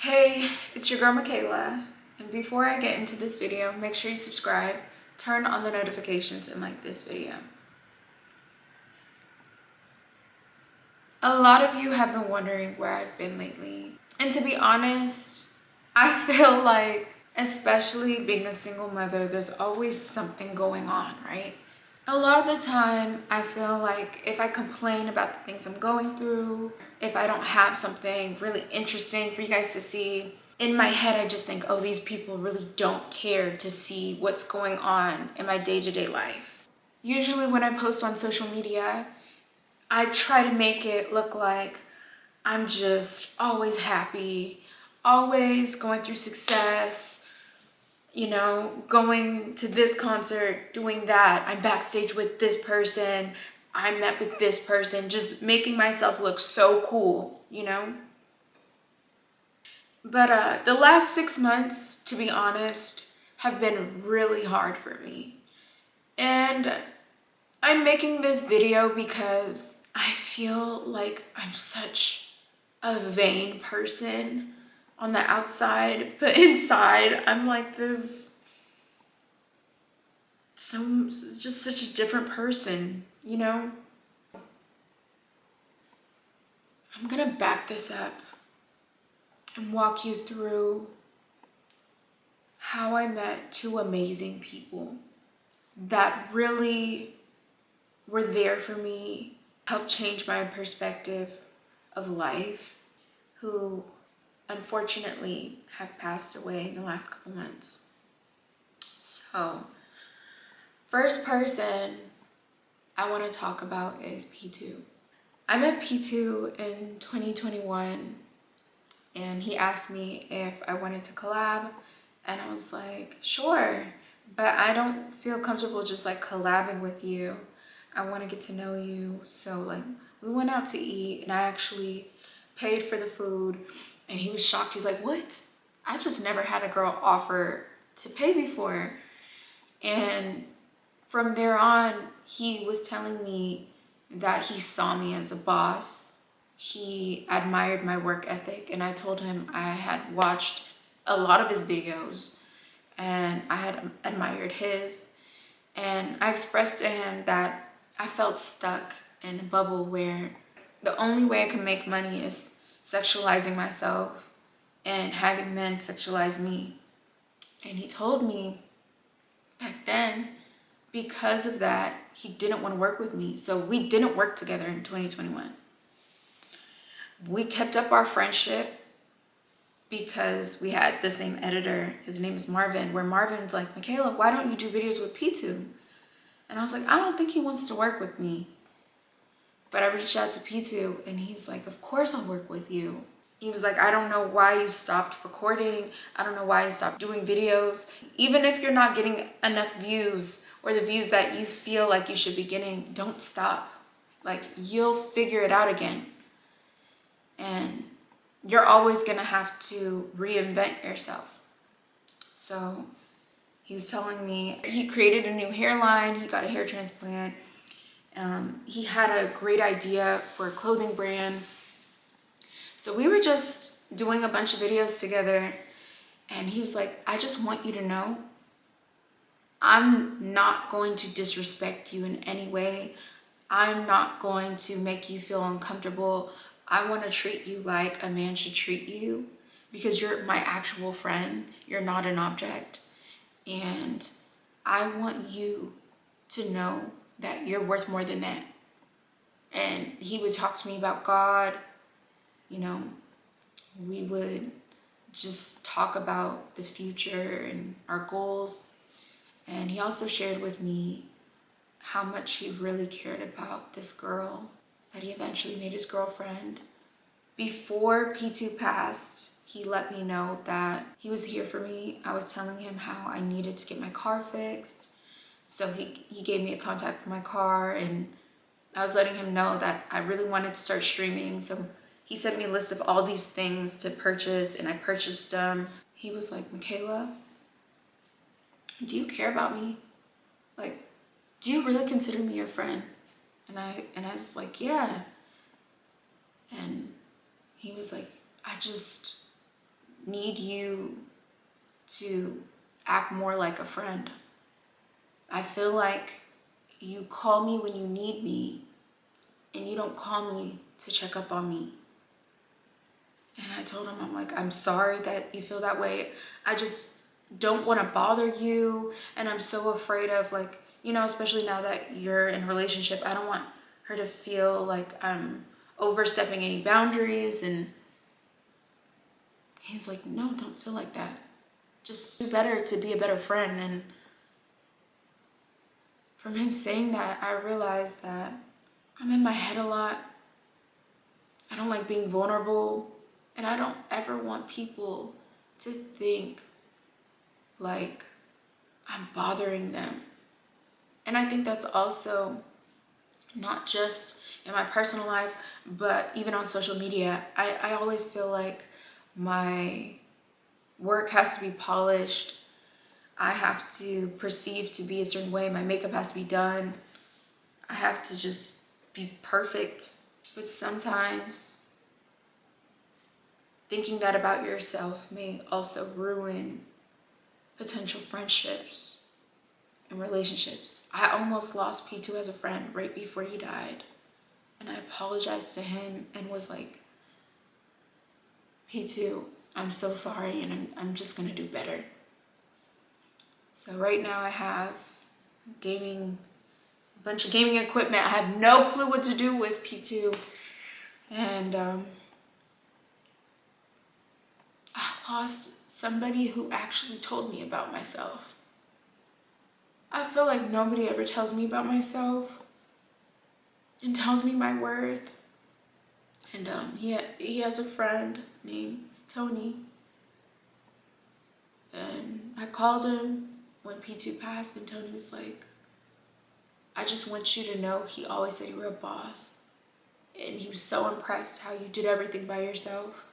Hey, it's your girl Michaela, and before I get into this video, make sure you subscribe, turn on the notifications, and like this video. A lot of you have been wondering where I've been lately, and to be honest, I feel like, especially being a single mother, there's always something going on, right? A lot of the time, I feel like if I complain about the things I'm going through, if I don't have something really interesting for you guys to see, in my head, I just think, oh, these people really don't care to see what's going on in my day-to-day life. Usually when I post on social media, I try to make it look like I'm just always happy, always going through success, going to this concert, doing that. I'm backstage with this person. I met with this person, just making myself look so cool, But the last 6 months, to be honest, have been really hard for me. And I'm making this video because I feel like I'm such a vain person on the outside, but inside I'm like this, just such a different person, I'm gonna back this up and walk you through how I met two amazing people that really were there for me, helped change my perspective of life, who unfortunately have passed away in the last couple months. So, first person I want to talk about is P2. I met P2 in 2021 and he asked me if I wanted to collab, and I was like, sure, but I don't feel comfortable just like collabing with you. I want to get to know you. So like we went out to eat and I actually paid for the food, and he was shocked. He's like, what? I just never had a girl offer to pay before. And from there on, he was telling me that he saw me as a boss. He admired my work ethic, and I told him I had watched a lot of his videos and I had admired his. And I expressed to him that I felt stuck in a bubble where the only way I can make money is sexualizing myself and having men sexualize me. And he told me back then, because of that, he didn't want to work with me. So we didn't work together in 2021. We kept up our friendship because we had the same editor. His name is Marvin, where Marvin's like, Michaela, why don't you do videos with P2? And I was like, I don't think he wants to work with me. But I reached out to P2 and he's like, of course I'll work with you. He was like, I don't know why you stopped recording. I don't know why you stopped doing videos. Even if you're not getting enough views or the views that you feel like you should be getting, don't stop. Like, you'll figure it out again. And you're always gonna have to reinvent yourself. So he was telling me he created a new hairline, he got a hair transplant. He had a great idea for a clothing brand. So we were just doing a bunch of videos together, and he was like, I just want you to know, I'm not going to disrespect you in any way. I'm not going to make you feel uncomfortable. I want to treat you like a man should treat you, because you're my actual friend. You're not an object. And I want you to know that you're worth more than that. And he would talk to me about God. We would just talk about the future and our goals. And he also shared with me how much he really cared about this girl that he eventually made his girlfriend. Before P2 passed, he let me know that he was here for me. I was telling him how I needed to get my car fixed. So he gave me a contact for my car, and I was letting him know that I really wanted to start streaming. So he sent me a list of all these things to purchase, and I purchased them. He was like, Michaela, do you care about me? Like, do you really consider me your friend? And I was like, yeah. And he was like, I just need you to act more like a friend. I feel like you call me when you need me and you don't call me to check up on me. And I told him, I'm like, I'm sorry that you feel that way. I just don't want to bother you. And I'm so afraid of, like, you know, especially now that you're in a relationship, I don't want her to feel like I'm overstepping any boundaries. And he was like, no, don't feel like that. Just do better to be a better friend. And from him saying that, I realized that I'm in my head a lot. I don't like being vulnerable. And I don't ever want people to think like I'm bothering them. And I think that's also not just in my personal life, but even on social media. I always feel like my work has to be polished. I have to perceive to be a certain way. My makeup has to be done. I have to just be perfect. But sometimes thinking that about yourself may also ruin potential friendships and relationships. I almost lost P2 as a friend right before he died. And I apologized to him and was like, P2, I'm so sorry, and I'm just gonna do better. So right now I have a bunch of gaming equipment. I have no clue what to do with P2. And I lost somebody who actually told me about myself. I feel like nobody ever tells me about myself and tells me my worth. And he has a friend named Tony. And I called him when P2 passed, and Tony was like, I just want you to know he always said you were a boss. And he was so impressed how you did everything by yourself.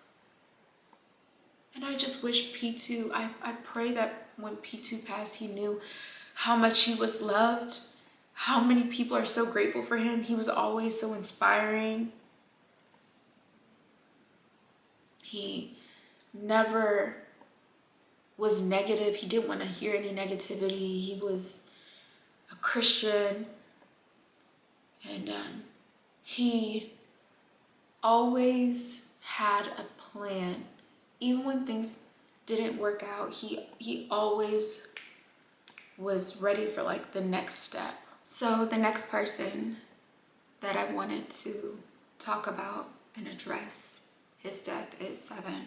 And I just wish P2, I pray that when P2 passed, he knew how much he was loved, how many people are so grateful for him. He was always so inspiring. He never was negative. He didn't want to hear any negativity. He was a Christian. And he always had a plan. Even when things didn't work out, he always was ready for like the next step. So the next person that I wanted to talk about and address his death is Seven.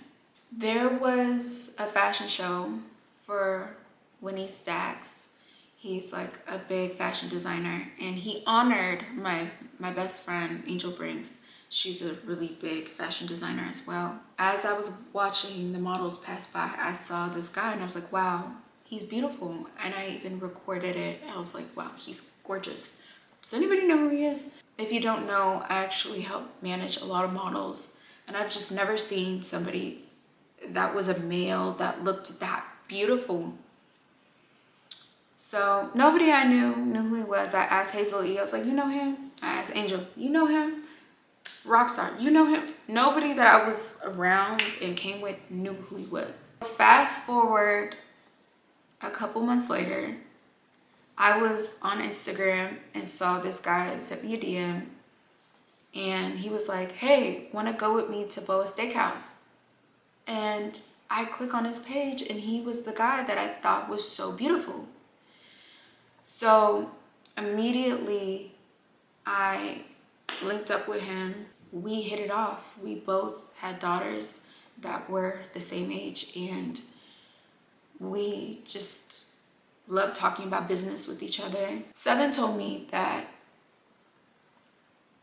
There was a fashion show for Winnie Stacks. He's like a big fashion designer, and he honored my best friend, Angel Brinks. She's a really big fashion designer as well. As I was watching the models pass by, I saw this guy and I was like, wow, he's beautiful. And I even recorded it. I was like, wow, he's gorgeous. Does anybody know who he is? If you don't know, I actually help manage a lot of models, and I've just never seen somebody that was a male that looked that beautiful. So nobody I knew who he was. I asked Hazel E. I was like, you know him? I asked Angel, you know him? Rockstar, you know him? Nobody that I was around and came with knew who he was. Fast forward a couple months later, I was on Instagram and saw this guy sent me a DM, and he was like, hey, want to go with me to Boa Steakhouse? And I click on his page, and he was the guy that I thought was so beautiful. So immediately I linked up with him. We hit it off. We both had daughters that were the same age, and we just loved talking about business with each other. Seven told me that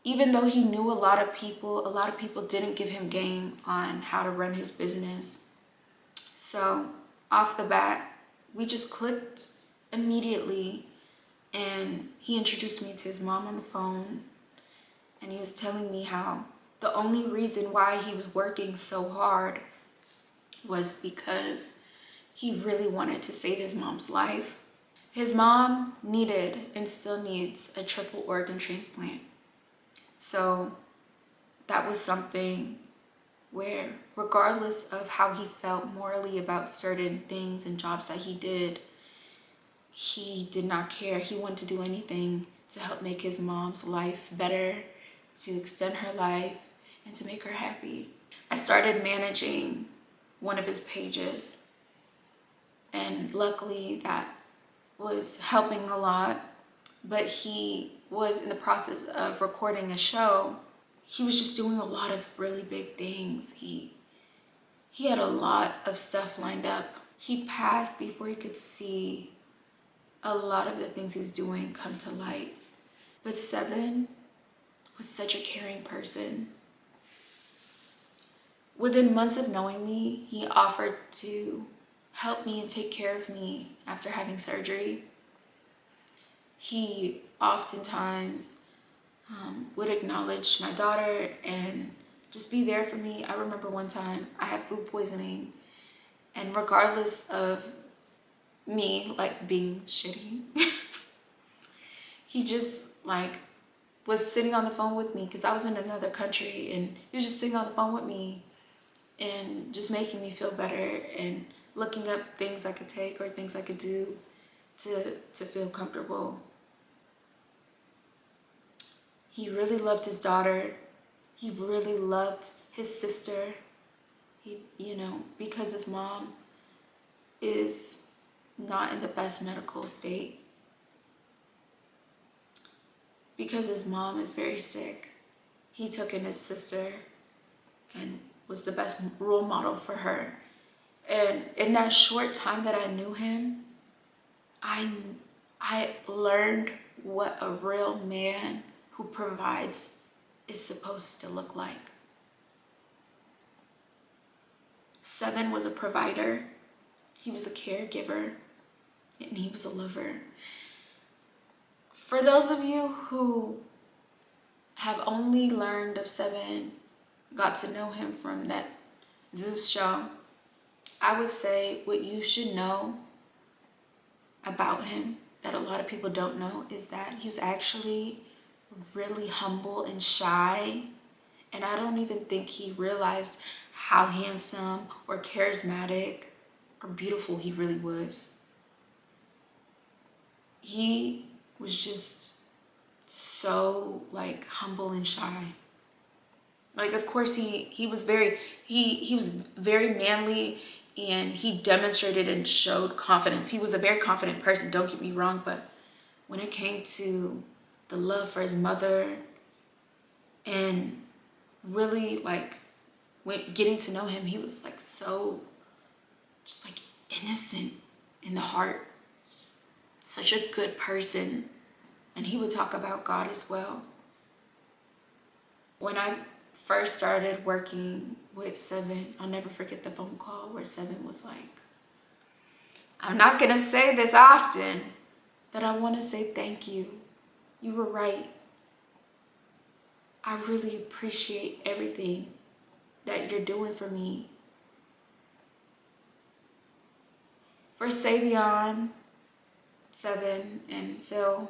even though he knew a lot of people didn't give him game on how to run his business. So off the bat, we just clicked immediately, and he introduced me to his mom on the phone, and he was telling me how the only reason why he was working so hard was because he really wanted to save his mom's life. His mom needed and still needs a triple organ transplant. So that was something where regardless of how he felt morally about certain things and jobs that he did not care. He wanted to do anything to help make his mom's life better, to extend her life, and to make her happy. I started managing one of his pages, and luckily that was helping a lot. But he was in the process of recording a show. He was just doing a lot of really big things. He had a lot of stuff lined up. He passed before he could see a lot of the things he was doing come to light. But Seven was such a caring person. Within months of knowing me, he offered to help me and take care of me after having surgery. He oftentimes would acknowledge my daughter and just be there for me. I remember one time I had food poisoning, and regardless of me like being shitty, he just like was sitting on the phone with me because I was in another country, and he was just sitting on the phone with me and just making me feel better and looking up things I could take or things I could do to feel comfortable. He really loved his daughter. He really loved his sister. Because his mom is not in the best medical state. Because his mom is very sick, he took in his sister and was the best role model for her. And in that short time that I knew him, I learned what a real man who provides is supposed to look like. Seven was a provider, he was a caregiver, and he was a lover. For those of you who have only learned of Seven, got to know him from that Zeus show, I would say what you should know about him that a lot of people don't know is that he was actually really humble and shy, and I don't even think he realized how handsome or charismatic or beautiful he really was. He was just so like humble and shy. Like, of course he was very manly, and he demonstrated and showed confidence. He was a very confident person, don't get me wrong, but when it came to the love for his mother and really like when getting to know him, he was like so just like innocent in the heart, such a good person. And he would talk about God as well. When I first started working with Seven, I'll never forget the phone call where Seven was like, I'm not gonna say this often, but I want to say thank you. You were right. I really appreciate everything that you're doing for me. For Savion, Seven, and Phil,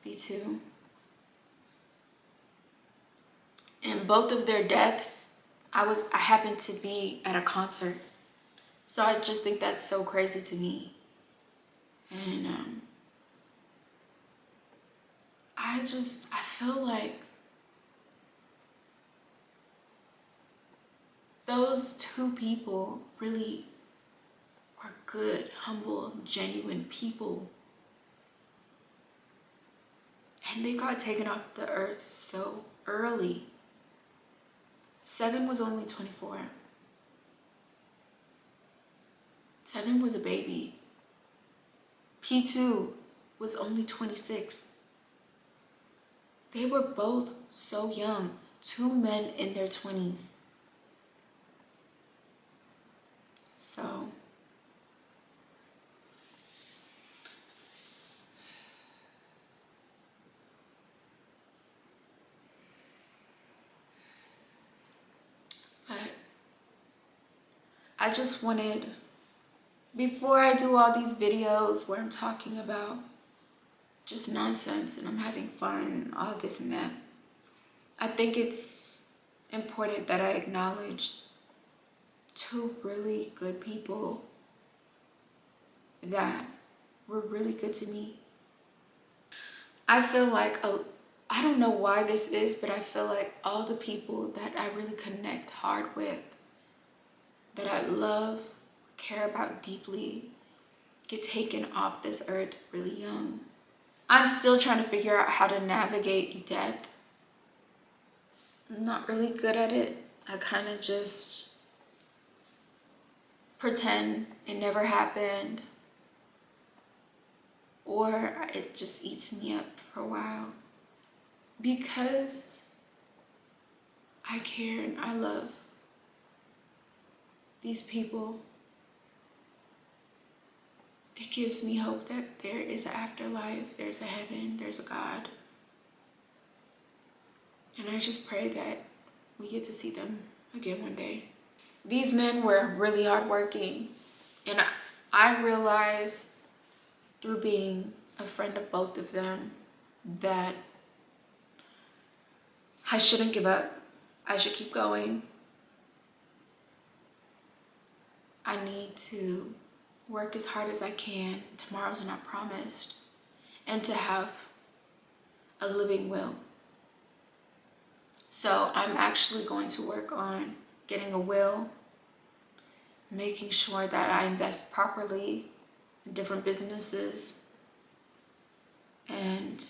B2. In both of their deaths, I happened to be at a concert. So I just think that's so crazy to me. And I feel like those two people really were good, humble, genuine people. And they got taken off the earth so early. Seven was only 24. Seven was a baby. P2 was only 26. They were both so young, two men in their 20s. So, but I just wanted, before I do all these videos where I'm talking about just nonsense and I'm having fun and all this and that, I think it's important that I acknowledge two really good people that were really good to me. I feel like, I don't know why this is, but I feel like all the people that I really connect hard with, that I love, care about deeply, get taken off this earth really young. I'm still trying to figure out how to navigate death. I'm not really good at it. I kind of just pretend it never happened, or it just eats me up for a while, because I care and I love these people. It gives me hope that there is an afterlife, there's a heaven, there's a God. And I just pray that we get to see them again one day. These men were really hardworking, and I realized through being a friend of both of them that I shouldn't give up. I should keep going. I need to work as hard as I can. Tomorrow's not promised. And to have a living will. So I'm actually going to work on getting a will, making sure that I invest properly in different businesses, and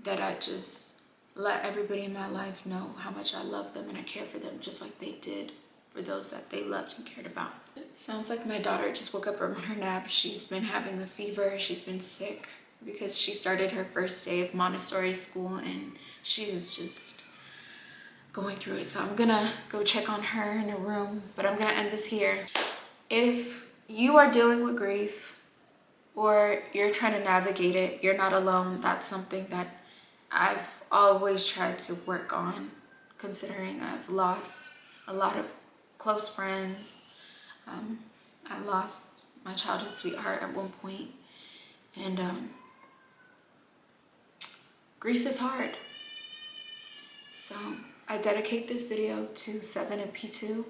that I just let everybody in my life know how much I love them and I care for them, just like they did for those that they loved and cared about. It sounds like my daughter just woke up from her nap. She's been having a fever. She's been sick because she started her first day of Montessori school and she's just going through it. So I'm gonna go check on her in a room, but I'm gonna end this here. If you are dealing with grief or you're trying to navigate it, you're not alone. That's something that I've always tried to work on, considering I've lost a lot of close friends. I lost my childhood sweetheart at one point, and grief is hard. So I dedicate this video to 7 and P2.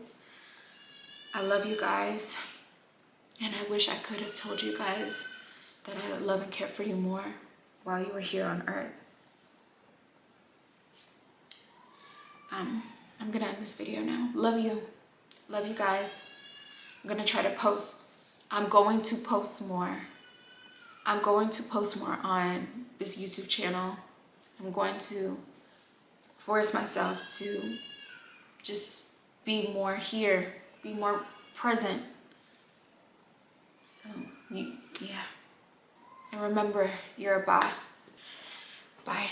I love you guys, and I wish I could have told you guys that I love and care for you more while you were here on earth. I'm gonna end this video now. Love you guys. I'm gonna try to post. I'm going to post more on this YouTube channel. I'm going to force myself to just be more here, be more present. So, yeah. And remember, you're a boss. Bye.